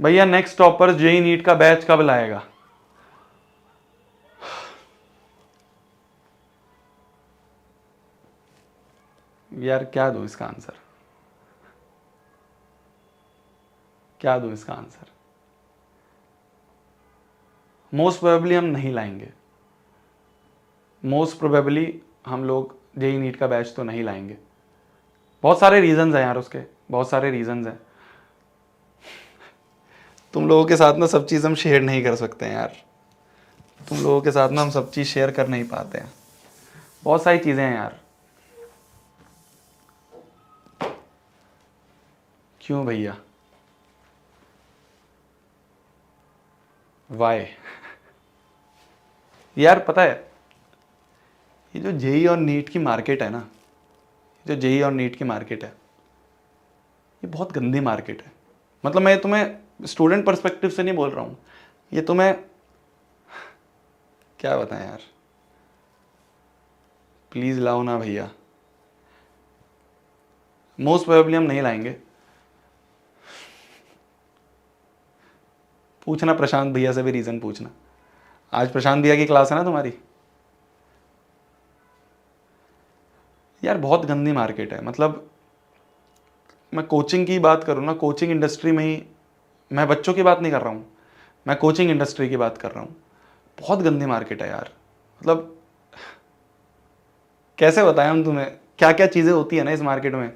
भैया next topper JEE NEET का batch कब लाएगा? यार क्या दूं इसका आंसर, क्या दूं इसका आंसर? मोस्ट प्रोबेबली हम नहीं लाएंगे, मोस्ट प्रोबेबली हम लोग जेई नीट का बैच तो नहीं लाएंगे। बहुत सारे रीजंस हैं यार उसके, बहुत सारे रीजंस हैं। तुम लोगों के साथ ना सब चीज़ हम शेयर नहीं कर सकते हैं यार, तुम लोगों के साथ ना हम सब चीज़ शेयर कर नहीं पाते हैं, बहुत सारी चीज़ें हैं यार। क्यों भैया? वाई? यार पता है, ये जो जेई और नीट की मार्केट है ना, जो जेई और नीट की मार्केट है, ये बहुत गंदी मार्केट है। मतलब मैं तुम्हें स्टूडेंट पर्सपेक्टिव से नहीं बोल रहा हूँ, ये तुम्हें क्या बताएं यार। प्लीज़ लाओ ना भैया, मोस्ट प्रोबेबली हम नहीं लाएंगे। पूछना प्रशांत भैया से भी रीज़न पूछना, आज प्रशांत भैया की क्लास है ना तुम्हारी। यार बहुत गंदी मार्केट है। मतलब मैं कोचिंग की बात करूँ ना, कोचिंग इंडस्ट्री में ही, मैं बच्चों की बात नहीं कर रहा हूँ, मैं कोचिंग इंडस्ट्री की बात कर रहा हूँ। बहुत गंदी मार्केट है यार। मतलब कैसे बताएं हम तुम्हें, क्या क्या चीज़ें होती है ना इस मार्केट में,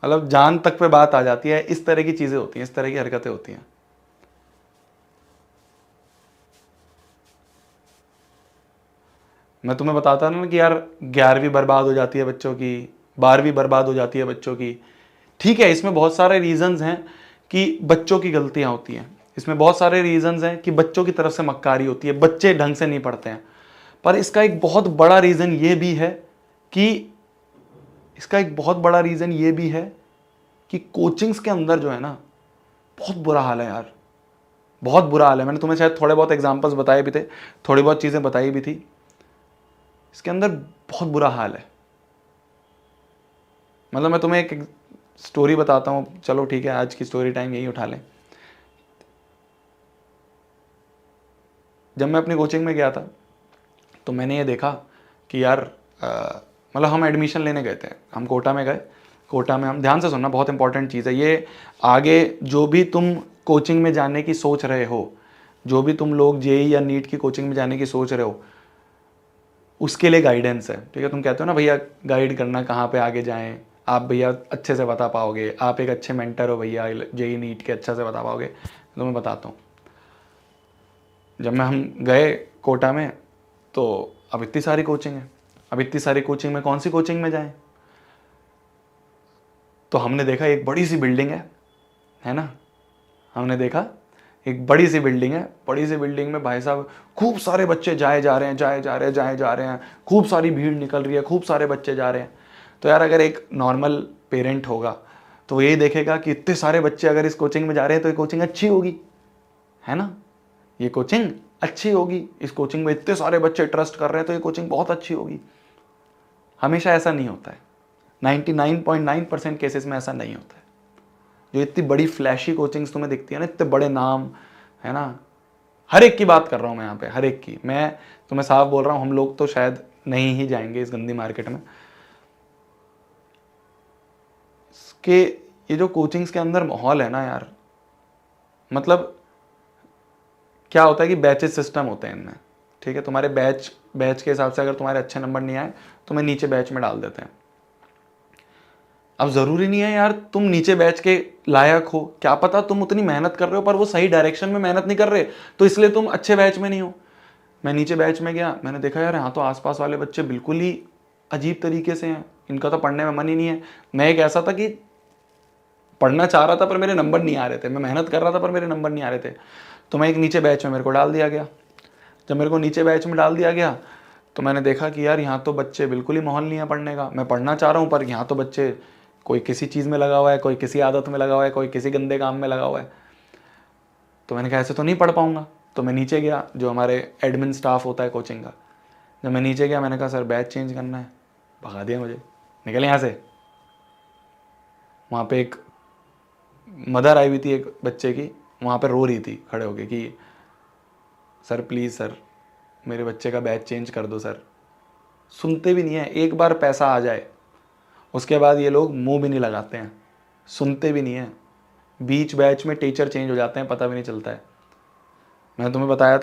मतलब जान तक पे बात आ जाती है। इस तरह की चीज़ें होती हैं, इस तरह की हरकतें होती हैं। मैं तुम्हें बताता ना कि यार 11वीं बर्बाद हो जाती है बच्चों की, 12वीं बर्बाद हो जाती है बच्चों की। ठीक है, इसमें बहुत सारे रीजंस हैं कि बच्चों की गलतियां होती हैं, इसमें बहुत सारे रीजंस हैं कि बच्चों की तरफ से मक्कारी होती है, बच्चे ढंग से नहीं पढ़ते हैं। पर इसका एक बहुत बड़ा रीजन ये भी है कि इसका एक बहुत बड़ा रीजन ये भी है कि कोचिंग्स के अंदर जो है ना, बहुत बुरा हाल है यार, बहुत बुरा हाल है। मैंने तुम्हें शायद थोड़े बहुत एग्जांपल्स बताए भी थे, थोड़ी बहुत चीज़ें बताई भी थी। इसके अंदर बहुत बुरा हाल है। मतलब मैं तुम्हें एक स्टोरी बताता हूँ, चलो ठीक है, आज की स्टोरी टाइम यही उठा लें। जब मैं अपनी कोचिंग में गया था तो मैंने ये देखा कि यार मतलब हम एडमिशन लेने गए थे, हम कोटा में गए। कोटा में हम, ध्यान से सुनना, बहुत इंपॉर्टेंट चीज़ है ये। आगे जो भी तुम कोचिंग में जाने की सोच रहे हो, जो भी तुम लोग जेई या नीट की कोचिंग में जाने की सोच रहे हो, उसके लिए गाइडेंस है। ठीक है, तुम कहते हो ना भैया गाइड करना कहाँ पे आगे जाएं, आप भैया अच्छे से बता पाओगे, आप एक अच्छे मेंटर हो भैया जेई नीट के, अच्छे से बता पाओगे। तो मैं बताता हूँ। जब मैं हम गए कोटा में, तो अब इतनी सारी कोचिंग है, अब इतनी सारी कोचिंग में कौन सी कोचिंग में जाएं? तो हमने देखा एक बड़ी सी बिल्डिंग है ना, हमने देखा एक बड़ी सी बिल्डिंग है, बड़ी सी बिल्डिंग में भाई साहब खूब सारे बच्चे जाए जा रहे हैं, जाए जा रहे हैं, जाए जा रहे हैं, खूब सारी भीड़ निकल रही है, खूब सारे बच्चे जा रहे हैं। तो यार अगर एक नॉर्मल पेरेंट होगा तो वो यही देखेगा कि इतने सारे बच्चे अगर इस कोचिंग में जा रहे हैं तो ये कोचिंग अच्छी होगी, है ना, ये कोचिंग अच्छी होगी, इस कोचिंग में इतने सारे बच्चे ट्रस्ट कर रहे हैं तो ये कोचिंग बहुत अच्छी होगी। हमेशा ऐसा नहीं होता है, 99.9% केसेस में ऐसा नहीं होता है। जो इतनी बड़ी फ्लैशी कोचिंग्स तुम्हें दिखती है ना, इतने बड़े नाम, है ना, हर एक की बात कर रहा हूँ मैं यहाँ पे, हर एक की। मैं तुम्हें साफ बोल रहा हूँ, हम लोग तो शायद नहीं ही जाएंगे इस गंदी मार्केट में। इसके, ये जो कोचिंग्स के अंदर माहौल है ना यार, मतलब क्या होता है कि बैचेस सिस्टम होते हैं इनमें। ठीक है, तुम्हारे बैच बैच के हिसाब से अगर तुम्हारे अच्छे नंबर नहीं आए तो मैं नीचे बैच में डाल देते हैं। अब ज़रूरी नहीं है यार तुम नीचे बैच के लायक हो, क्या पता तुम उतनी मेहनत कर रहे हो पर वो सही डायरेक्शन में मेहनत नहीं कर रहे, तो इसलिए तुम अच्छे बैच में नहीं हो। मैं नीचे बैच में गया, मैंने देखा यार यहाँ तो आसपास वाले बच्चे बिल्कुल ही अजीब तरीके से हैं, इनका तो पढ़ने में मन ही नहीं है। मैं एक ऐसा था कि पढ़ना चाह रहा था पर मेरे नंबर नहीं आ रहे थे, मैं मेहनत कर रहा था पर मेरे नंबर नहीं आ रहे थे। तो मैं एक नीचे बैच में मेरे को डाल दिया गया। जब मेरे को नीचे बैच में डाल दिया गया तो मैंने देखा कि यार यहाँ तो बच्चे बिल्कुल ही माहौल नहीं है पढ़ने का। मैं पढ़ना चाह रहा हूँ पर यहाँ तो बच्चे, कोई किसी चीज़ में लगा हुआ है, कोई किसी आदत में लगा हुआ है, कोई किसी गंदे काम में लगा हुआ है। तो मैंने कहा ऐसे तो नहीं पढ़ पाऊंगा। तो मैं नीचे गया, जो हमारे एडमिन स्टाफ होता है कोचिंग का, जब मैं नीचे गया मैंने कहा सर बैच चेंज करना है। भगा दिया मुझे, निकल यहाँ से। वहाँ पे एक मदर आई हुई थी एक बच्चे की, वहाँ पर रो रही थी खड़े होके कि सर प्लीज़ सर मेरे बच्चे का बैच चेंज कर दो सर। सुनते भी नहीं है, एक बार पैसा आ जाए उसके बाद ये लोग मुंह भी नहीं लगाते हैं, सुनते भी नहीं है। बीच बैच में टीचर चेंज हो जाते हैं, पता भी नहीं चलता है। मैंने तुम्हें बताया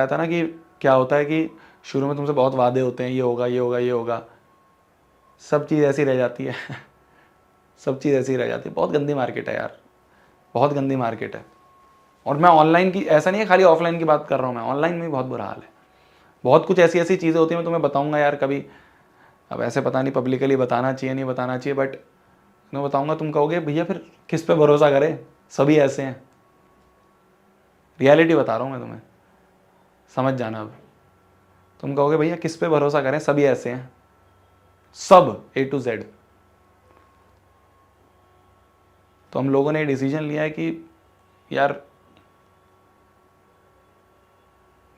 था ना कि क्या होता है कि शुरू में तुमसे बहुत वादे होते हैं, ये होगा ये होगा ये होगा, सब चीज़ ऐसी रह जाती है सब चीज़ ऐसी रह जाती है। बहुत गंदी मार्केट है यार, बहुत गंदी मार्केट है। और मैं ऑनलाइन की, ऐसा नहीं है खाली ऑफलाइन की बात कर रहा हूँ, मैं ऑनलाइन में भी बहुत बुरा हाल है। बहुत कुछ ऐसी ऐसी चीज़ें होती हैं, मैं तुम्हें बताऊंगा यार कभी। अब ऐसे पता नहीं पब्लिकली बताना चाहिए नहीं बताना चाहिए, बट मैं बताऊंगा, तुम कहोगे भैया फिर किस पे भरोसा करें, सभी ऐसे हैं। रियलिटी बता रहा हूँ मैं तुम्हें, समझ जाना। अब तुम कहोगे भैया किस पे भरोसा करें, सभी ऐसे हैं, सब A to Z। तो हम लोगों ने डिसीजन लिया है कि यार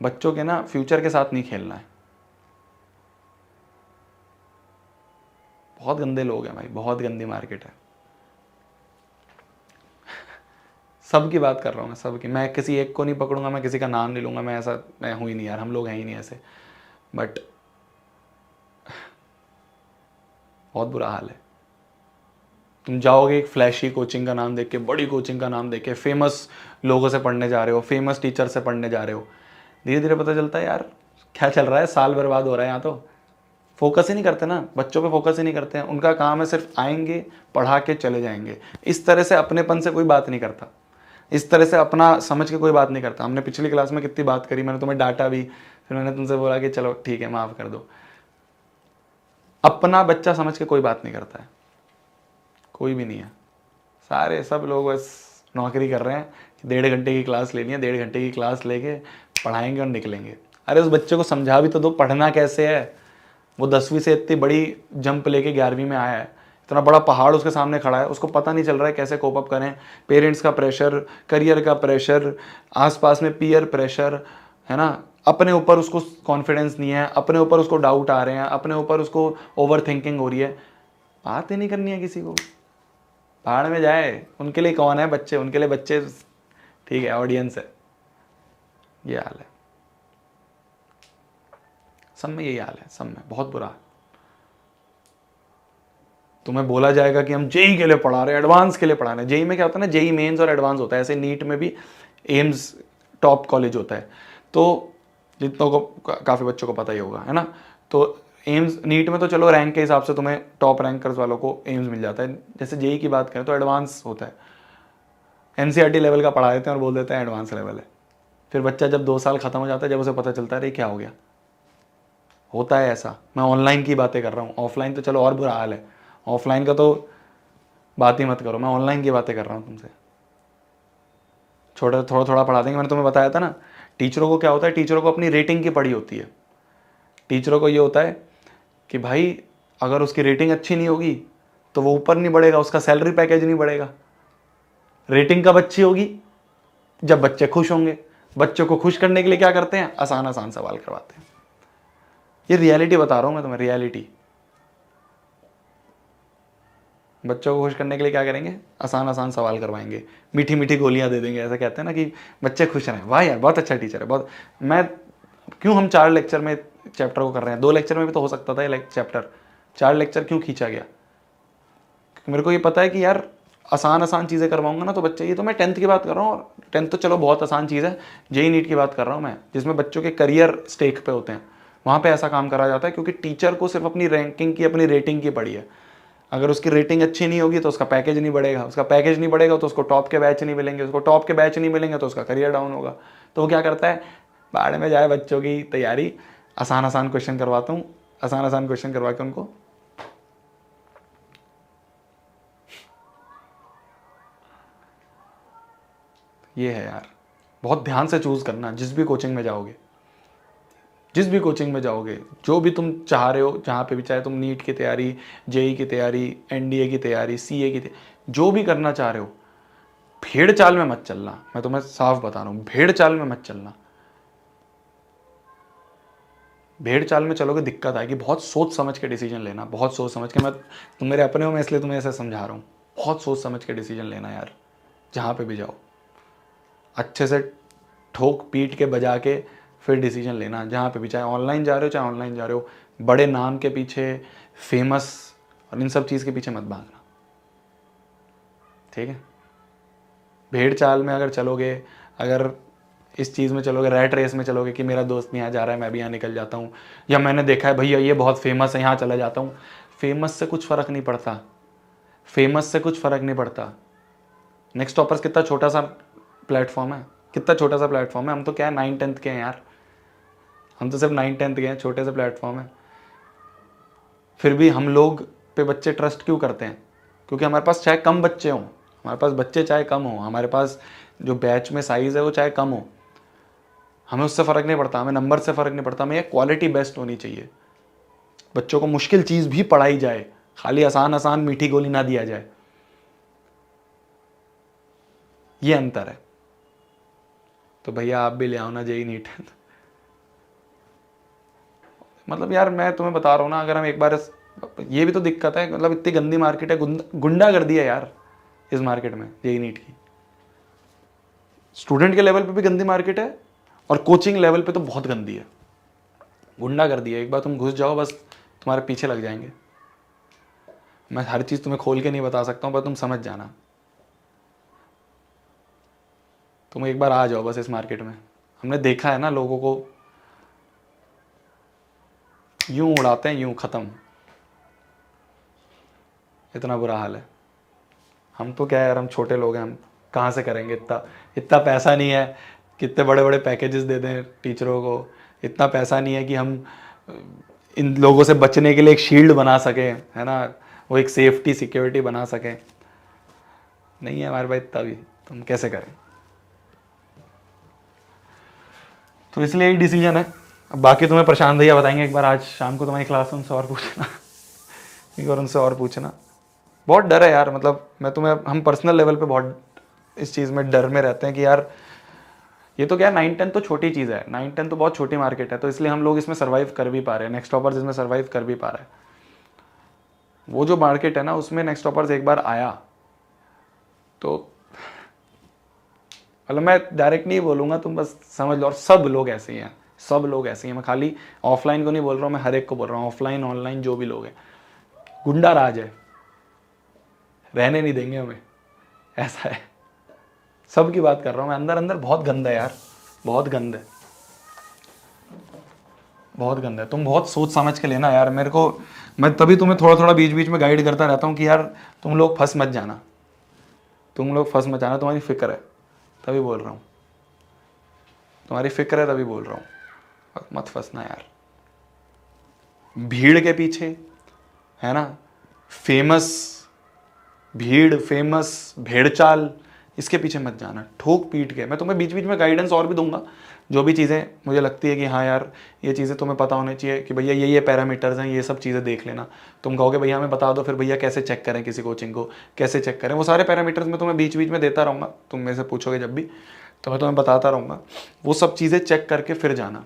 बच्चों के ना फ्यूचर के साथ नहीं खेलना है। बहुत गंदे लोग हैं भाई, बहुत गंदी मार्केट है। सब की बात कर रहा हूँ मैं, सब की। मैं किसी एक को नहीं पकड़ूंगा, मैं किसी का नाम नहीं लूंगा, मैं ऐसा मैं हूँ ही नहीं यार, हम लोग हैं ही नहीं ऐसे। बट बहुत बुरा हाल है। तुम जाओगे एक फ्लैशी कोचिंग का नाम देख के, बड़ी कोचिंग का नाम देख के, फेमस लोगों से पढ़ने जा रहे हो, फेमस टीचर से पढ़ने जा रहे हो, धीरे धीरे पता चलता है यार क्या चल रहा है, साल बर्बाद हो रहा है यहाँ तो। फोकस ही नहीं करते ना, बच्चों पे फोकस ही नहीं करते हैं। उनका काम है सिर्फ आएंगे, पढ़ा के चले जाएंगे। इस तरह से अपनेपन से कोई बात नहीं करता, इस तरह से अपना समझ के कोई बात नहीं करता। हमने पिछली क्लास में कितनी बात करी, मैंने तुम्हें डांटा भी, फिर मैंने तुमसे बोला कि चलो ठीक है माफ़ कर दो। अपना बच्चा समझ के कोई बात नहीं करता है, कोई भी नहीं है। सारे सब लोग बस नौकरी कर रहे हैं, 1.5 घंटे की क्लास लेनी है, 1.5 घंटे की क्लास लेके पढ़ाएंगे और निकलेंगे। अरे उस बच्चे को समझा भी तो दो पढ़ना कैसे है। वो 10वीं से इतनी बड़ी जंप लेके 11वीं में आया है, इतना बड़ा पहाड़ उसके सामने खड़ा है, उसको पता नहीं चल रहा है कैसे कोप अप करें। पेरेंट्स का प्रेशर, करियर का प्रेशर, आसपास में पीयर प्रेशर है ना, अपने ऊपर उसको कॉन्फिडेंस नहीं है, अपने ऊपर उसको डाउट आ रहे हैं, अपने ऊपर उसको ओवर थिंकिंग हो रही है। बात ही नहीं करनी है किसी को, पहाड़ में जाए। उनके लिए कौन है बच्चे, उनके लिए बच्चे ठीक है, ऑडियंस है। ये हाल है, सब में यही हाल है, सब में बहुत बुरा। तुम्हें बोला जाएगा कि हम जेई के लिए पढ़ा रहे हैं, एडवांस के लिए पढ़ा रहे हैं। जेई में क्या होता है ना, जेई मेंस और एडवांस होता है, ऐसे नीट में भी एम्स टॉप कॉलेज होता है। तो जितनों को काफ़ी बच्चों को पता ही होगा है ना। तो एम्स नीट में तो चलो रैंक के हिसाब से तुम्हें टॉप रैंकर्स वालों को एम्स मिल जाता है। जैसे जेई की बात करें तो एडवांस होता है, एनसीईआरटी लेवल का पढ़ा देते हैं और बोल देते हैं एडवांस लेवल है। फिर बच्चा जब 2 साल खत्म हो जाता है, जब उसे पता चलता है अरे क्या हो गया, होता है ऐसा। मैं ऑनलाइन की बातें कर रहा हूँ, ऑफलाइन तो चलो और बुरा हाल है, ऑफलाइन का तो बात ही मत करो। मैं ऑनलाइन की बातें कर रहा हूँ तुमसे। छोटा थोड़ा थोड़ा पढ़ा देंगे। मैंने तुम्हें बताया था ना, टीचरों को क्या होता है, टीचरों को अपनी रेटिंग की पड़ी होती है। टीचरों को ये होता है कि भाई अगर उसकी रेटिंग अच्छी नहीं होगी तो वो ऊपर नहीं बढ़ेगा, उसका सैलरी पैकेज नहीं बढ़ेगा। रेटिंग कब अच्छी होगी, जब बच्चे खुश होंगे। बच्चों को खुश करने के लिए क्या करते हैं, आसान आसान सवाल करवाते हैं। ये रियलिटी बता रहा हूं मैं तुम्हें, रियलिटी। बच्चों को खुश करने के लिए क्या करेंगे, आसान आसान सवाल करवाएंगे, मीठी मीठी गोलियां दे देंगे। ऐसा कहते हैं ना कि बच्चे खुश रहें, वाह यार बहुत अच्छा टीचर है, बहुत। मैं क्यों, हम 4 लेक्चर में चैप्टर को कर रहे हैं, 2 लेक्चर में भी तो हो सकता था ये चैप्टर। 4 लेक्चर क्यों खींचा गया, क्योंकि मेरे को ये पता है कि यार आसान आसान चीज़ें करवाऊंगा ना तो बच्चे, ये तो मैं 10th की बात कर रहा हूँ, और 10th तो चलो बहुत आसान चीज़ है। जेई नीट की बात कर रहा हूँ मैं, जिसमें बच्चों के करियर स्टेक पे होते हैं, वहाँ पे ऐसा काम करा जाता है। क्योंकि टीचर को सिर्फ अपनी रैंकिंग की, अपनी रेटिंग की पड़ी है। अगर उसकी रेटिंग अच्छी नहीं होगी तो उसका पैकेज नहीं बढ़ेगा, उसका पैकेज नहीं बढ़ेगा तो उसको टॉप के बैच नहीं मिलेंगे, उसको टॉप के बैच नहीं मिलेंगे तो उसका करियर डाउन होगा। तो वो क्या करता है, बाहर में जाए बच्चों की तैयारी, आसान आसान क्वेश्चन करवाता हूँ, आसान आसान क्वेश्चन करवा के उनको ये है यार। बहुत ध्यान से चूज करना जिस भी कोचिंग में जाओगे, जिस भी कोचिंग में जाओगे, जो भी तुम चाह रहे हो, जहाँ पे भी, चाहे तुम नीट की तैयारी, जेई की तैयारी, एनडीए की तैयारी, सीए की तैयारी, जो भी करना चाह रहे हो, भेड़ चाल में मत चलना। मैं तुम्हें साफ बता रहा हूँ, भेड़ चाल में मत चलना। भेड़ चाल में चलोगे दिक्कत आएगी। बहुत सोच समझ के डिसीजन लेना, बहुत सोच समझ के। मैं, तुम मेरे अपने हो, मैं इसलिए तुम्हें ऐसे समझा रहा हूँ। बहुत सोच समझ के डिसीजन लेना यार, जहाँ पे भी जाओ अच्छे से ठोक पीट के बजा के फिर डिसीजन लेना, जहाँ पे भी, चाहे ऑनलाइन जा रहे हो चाहे ऑनलाइन जा रहे हो, बड़े नाम के पीछे, फेमस और इन सब चीज़ के पीछे मत भागना, ठीक है। भेड़ चाल में अगर चलोगे, अगर इस चीज़ में चलोगे, रैट रेस में चलोगे कि मेरा दोस्त यहाँ जा रहा है मैं भी यहाँ निकल जाता हूँ, या मैंने देखा है भैया ये बहुत फेमस है यहाँ चला जाता हूँ, फेमस से कुछ फ़र्क नहीं पड़ता, फेमस से कुछ फ़र्क नहीं पड़ता। नेक्स्ट टॉपर्स कितना छोटा सा प्लेटफॉर्म है, कितना छोटा सा प्लेटफॉर्म है, हम तो क्या है 9th-10th के हैं यार, हम तो सिर्फ 9th-10th के हैं, छोटे से प्लेटफॉर्म है। फिर भी हम लोग पे बच्चे ट्रस्ट क्यों करते हैं? क्योंकि हमारे पास चाहे कम बच्चे हों, हमारे पास बच्चे चाहे कम हो, हमारे पास जो बैच में साइज़ है वो चाहे कम हो, हमें उससे फ़र्क नहीं पड़ता, हमें नंबर से फ़र्क नहीं पड़ता, हमें क्वालिटी बेस्ट होनी चाहिए। बच्चों को मुश्किल चीज़ भी पढ़ाई जाए, खाली आसान आसान मीठी गोली ना दिया जाए, ये अंतर है। तो भैया आप भी ले आओ ना जेई नीट। मतलब यार मैं तुम्हें बता रहा हूँ ना, अगर हम एक बार, ये भी तो दिक्कत है, मतलब इतनी गंदी मार्केट है, गुंडा कर दिया यार इस मार्केट में जेई नीट की। स्टूडेंट के लेवल पे भी गंदी मार्केट है और कोचिंग लेवल पे तो बहुत गंदी है, गुंडा कर दिया। एक बार तुम घुस जाओ बस तुम्हारे पीछे लग जाएंगे। मैं हर चीज़ तुम्हें खोल के नहीं बता सकता हूँ, पर तुम समझ जाना, तुम एक बार आ जाओ बस इस मार्केट में। हमने देखा है ना, लोगों को यूं उड़ाते हैं यूं ख़त्म, इतना बुरा हाल है। हम तो क्या है यार, हम छोटे लोग हैं, हम कहाँ से करेंगे, इतना इतना पैसा नहीं है, कितने बड़े बड़े पैकेजेस दे दें टीचरों को, इतना पैसा नहीं है कि हम इन लोगों से बचने के लिए एक शील्ड बना सकें, है ना, वो एक सेफ्टी सिक्योरिटी बना सकें, नहीं है हमारे पास इतना भी, तुम कैसे करें। तो इसलिए यही डिसीजन है। अब बाकी तुम्हें प्रशांत भैया बताएंगे, एक बार आज शाम को तुम्हारी क्लास उनसे और पूछना, एक बार उनसे और पूछना। बहुत डर है यार, मतलब मैं तुम्हें, हम पर्सनल लेवल पे बहुत इस चीज़ में डर में रहते हैं कि यार ये तो क्या है, 9-10 तो छोटी चीज़ है, 9-10 तो बहुत छोटी मार्केट है, तो इसलिए हम लोग इसमें सर्वाइव कर भी पा रहे हैं, नेक्स्ट टॉपर्स इसमें सर्वाइव कर भी पा रहे हैं। वो जो मार्केट है ना, उसमें नेक्स्ट टॉपर्स एक बार आया तो, मतलब मैं डायरेक्ट नहीं बोलूँगा, तुम बस समझ लो। और सब लोग ऐसे ही हैं, सब लोग ऐसे ही हैं, मैं खाली ऑफलाइन को नहीं बोल रहा हूँ, मैं हर एक को बोल रहा हूँ, ऑफलाइन ऑनलाइन जो भी लोग हैं, गुंडा राज है, रहने नहीं देंगे हमें, ऐसा है। सब की बात कर रहा हूँ मैं, अंदर अंदर बहुत गंदा है यार, बहुत गंदा है, बहुत गंदा है। तुम बहुत सोच समझ के लेना यार, मेरे को, मैं तभी तुम्हें थोड़ा थोड़ा बीच बीच में गाइड करता रहता हूँ कि यार तुम लोग फंस मत जाना, तुम लोग फंस मत जाना, तुम्हारी फिक्र है तभी बोल रहा हूँ, तुम्हारी फिक्र है तभी बोल रहा हूँ, मत फंसना यार भीड़ के पीछे, है ना, फेमस भीड़, फेमस भेड़चाल, इसके पीछे मत जाना, ठोक पीट के। मैं तुम्हें बीच बीच में गाइडेंस और भी दूंगा, जो भी चीज़ें मुझे लगती है कि हाँ यार ये चीज़ें तुम्हें पता होनी चाहिए कि भैया ये पैरामीटर्स हैं, ये सब चीज़ें देख लेना। तुम कहोगे भैया हमें बता दो, फिर भैया कैसे चेक करें किसी कोचिंग को, कैसे चेक करें, वो सारे पैरामीटर्स मैं तुम्हें बीच बीच में देता रहूँगा, तुम मेरे से पूछोगे जब भी, तो मैं तुम्हें बताता रहूँगा। वो सब चीज़ें चेक करके फिर जाना,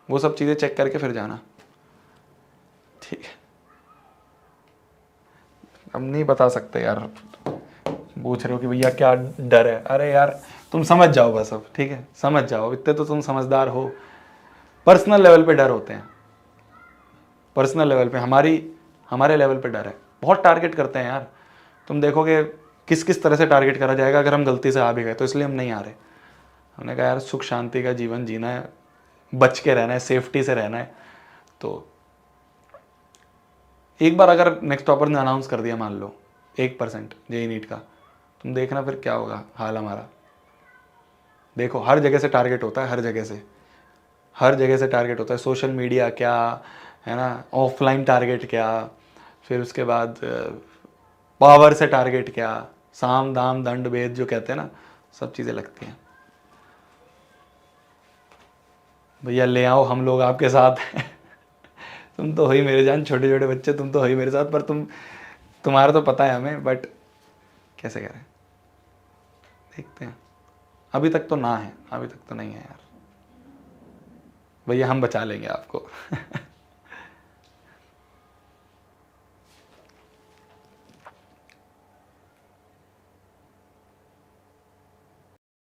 वो सब चीज़ें चेक करके फिर जाना, ठीक है। अब नहीं बता सकते यार, पूछ रहे हो कि भैया क्या डर है, अरे यार तुम समझ जाओ बस अब, ठीक है, समझ जाओ, इतने तो तुम समझदार हो। पर्सनल लेवल पे डर होते हैं, पर्सनल लेवल पे हमारे लेवल पे डर है, बहुत टारगेट करते हैं यार। तुम देखोगे किस किस तरह से टारगेट करा जाएगा अगर हम गलती से आ भी गए, तो इसलिए हम नहीं आ रहे। हमने कहा यार सुख शांति का जीवन जीना है, बच के रहना है, सेफ्टी से रहना है। तो एक बार अगर नेक्स्ट टॉपर ने अनाउंस कर दिया, मान लो 1% जेई नीट का, तुम देखना फिर क्या होगा हाल हमारा। देखो हर जगह से टारगेट होता है, हर जगह से, हर जगह से टारगेट होता है, सोशल मीडिया क्या है ना, ऑफलाइन टारगेट क्या, फिर उसके बाद पावर से टारगेट क्या, साम दाम दंड भेद जो कहते हैं ना, सब चीज़ें लगती हैं। भैया ले आओ, हम लोग आपके साथ हैं। तुम तो हो ही मेरे जान, छोटे छोटे बच्चे, तुम तो हो ही मेरे साथ, पर तुम्हारा तो पता है हमें, बट कैसे करें, देखते हैं। अभी तक तो ना है, अभी तक तो नहीं है यार, भैया हम बचा लेंगे आपको।